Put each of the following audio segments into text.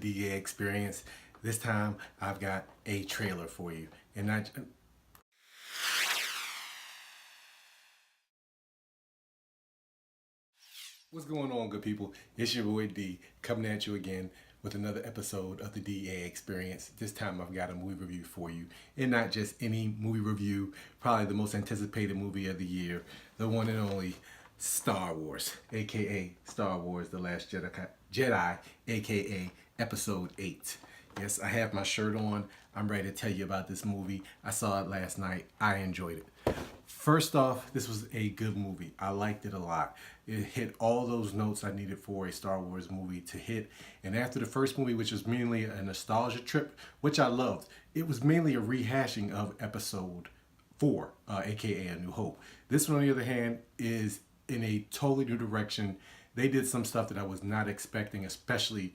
DA experience. This time I've got a trailer for you. And I What's going on, good people? It's your boy D coming at you again with another episode of the DA Experience. This time I've got a movie review for you. And not just any movie review, probably the most anticipated movie of the year, the one and only Star Wars, aka Star Wars The Last Jedi, aka Episode 8. Yes, I have my shirt on. I'm ready to tell you about this movie. I saw it last night. I enjoyed it. First off, this was a good movie. I liked it a lot. It hit all those notes I needed for a Star Wars movie to hit. And after the first movie, which was mainly a nostalgia trip, which I loved, it was mainly a rehashing of Episode 4, aka A New Hope. This one, on the other hand, is in a totally new direction. They did some stuff that I was not expecting, especially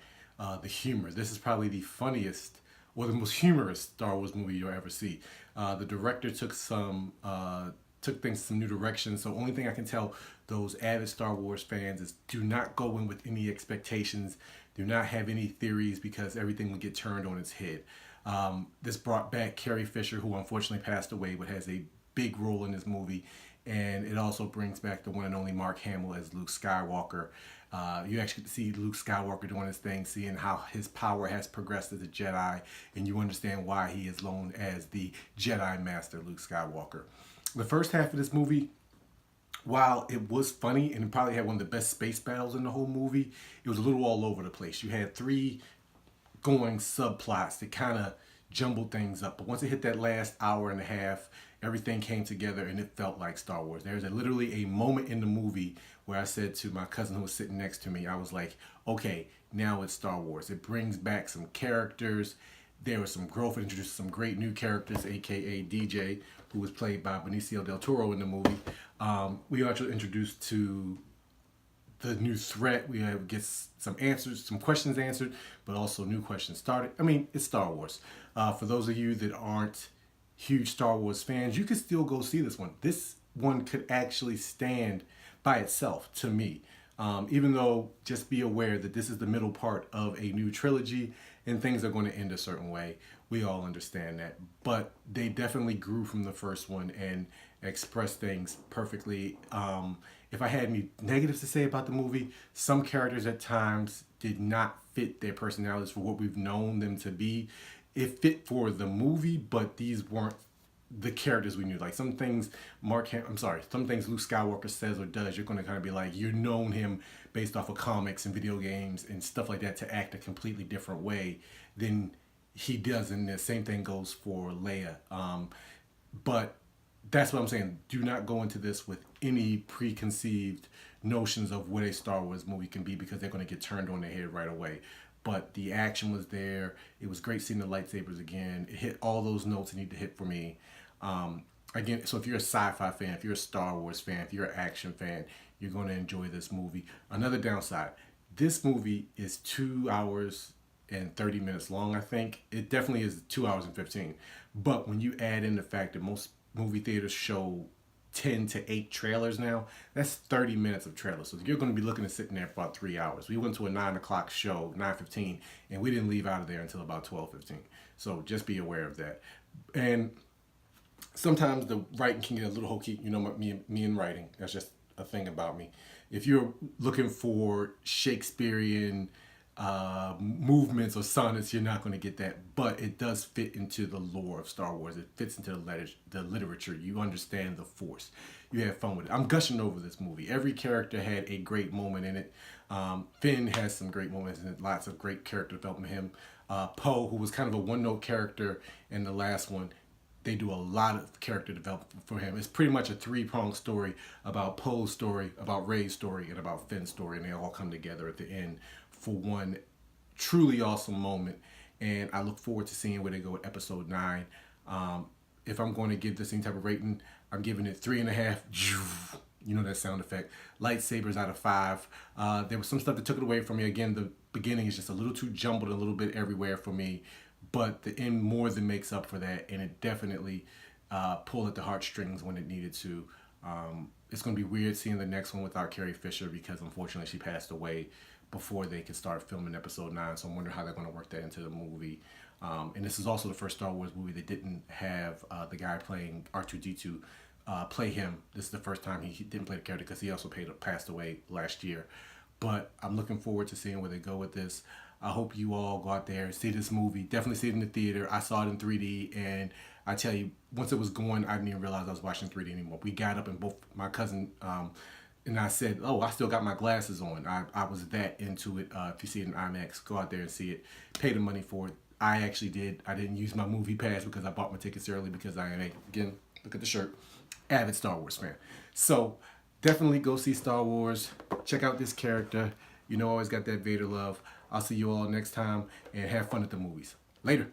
the humor. This is probably the funniest or the most humorous Star Wars movie you'll ever see. The director took things some new directions. So only thing I can tell those avid Star Wars fans is do not go in with any expectations. Do not have any theories because everything will get turned on its head. This brought back Carrie Fisher, who unfortunately passed away, but has a big role in this movie. And it also brings back the one and only Mark Hamill as Luke Skywalker. You actually see Luke Skywalker doing his thing, seeing how his power has progressed as a Jedi, and you understand why he is known as the Jedi Master Luke Skywalker. The first half of this movie, while it was funny and it probably had one of the best space battles in the whole movie, it was a little all over the place. You had three going subplots that kind of jumbled things up. But once it hit that last hour and a half, everything came together and it felt like Star Wars. There's literally a moment in the movie where I said to my cousin who was sitting next to me, I was like, okay, now it's Star Wars. It brings back some characters. There was some growth. It introduced some great new characters, aka DJ, who was played by Benicio del Toro in the movie. We were actually introduced to the new threat. We get some answers, some questions answered, but also new questions started. I mean, it's Star Wars. For those of you that aren't huge Star Wars fans, you could still go see this one. This one could actually stand by itself to me. Even though, just be aware that this is the middle part of a new trilogy and things are going to end a certain way. We all understand that. But they definitely grew from the first one and expressed things perfectly. If I had any negatives to say about the movie, some characters at times did not fit their personalities for what we've known them to be. It fit for the movie, but these weren't the characters we knew. Like some things some things Luke Skywalker says or does, you're going to kind of be like, you've known him based off of comics and video games and stuff like that to act a completely different way than he does in this. Same thing goes for Leia. But that's what I'm saying. Do not go into this with any preconceived notions of what a Star Wars movie can be because they're going to get turned on their head right away. But the action was there. It was great seeing the lightsabers again. It hit all those notes it needed to hit for me. Again, so if you're a sci-fi fan, if you're a Star Wars fan, if you're an action fan, you're going to enjoy this movie. Another downside, this movie is 2 hours and 30 minutes long, I think. It definitely is 2 hours and 15. But when you add in the fact that most movie theaters show 10 to 8 trailers now, that's 30 minutes of trailers. So you're going to be looking at sitting there for about 3 hours. We went to a 9 o'clock show, 9:15, and we didn't leave out of there until about 12:15. So just be aware of that. And sometimes the writing can get a little hokey. You know, me and writing, that's just a thing about me. If you're looking for Shakespearean movements or sonnets, you're not going to get that, but it does fit into the lore of Star Wars. It fits into the literature. You understand the Force. You have fun with it. I'm gushing over this movie. Every character had a great moment in it. Finn has some great moments in it. Lots of great character development. Him, Poe, who was kind of a one-note character in the last one. They do a lot of character development for him. It's pretty much a three-pronged story about Poe's story, about Rey's story, and about Finn's story, and they all come together at the end for one truly awesome moment. And I look forward to seeing where they go with Episode 9. If I'm going to give this any type of rating, I'm giving it 3.5. You know that sound effect. Lightsabers out of 5. There was some stuff that took it away from me. Again, the beginning is just a little too jumbled, a little bit everywhere for me. But the end more than makes up for that, and it definitely pulled at the heartstrings when it needed to. It's going to be weird seeing the next one without Carrie Fisher because unfortunately she passed away. before they can start filming episode 9. So I'm wondering how they're going to work that into the movie. And this is also the first Star Wars movie that didn't have the guy playing R2-D2 play him. This is the first time he didn't play the character because he also passed away last year. But I'm looking forward to seeing where they go with this. I hope you all go out there and see this movie. Definitely see it in the theater. I saw it in 3D, and I tell you, once it was going, I didn't even realize I was watching 3D anymore. We got up, and both my cousin and I said, "Oh, I still got my glasses on." I was that into it. If you see it in IMAX, go out there and see it. Pay the money for it. I actually did. I didn't use my movie pass because I bought my tickets early because I am, again, look at the shirt, avid Star Wars fan. So definitely go see Star Wars. Check out this character. You know, I always got that Vader love. I'll see you all next time, and have fun at the movies. Later.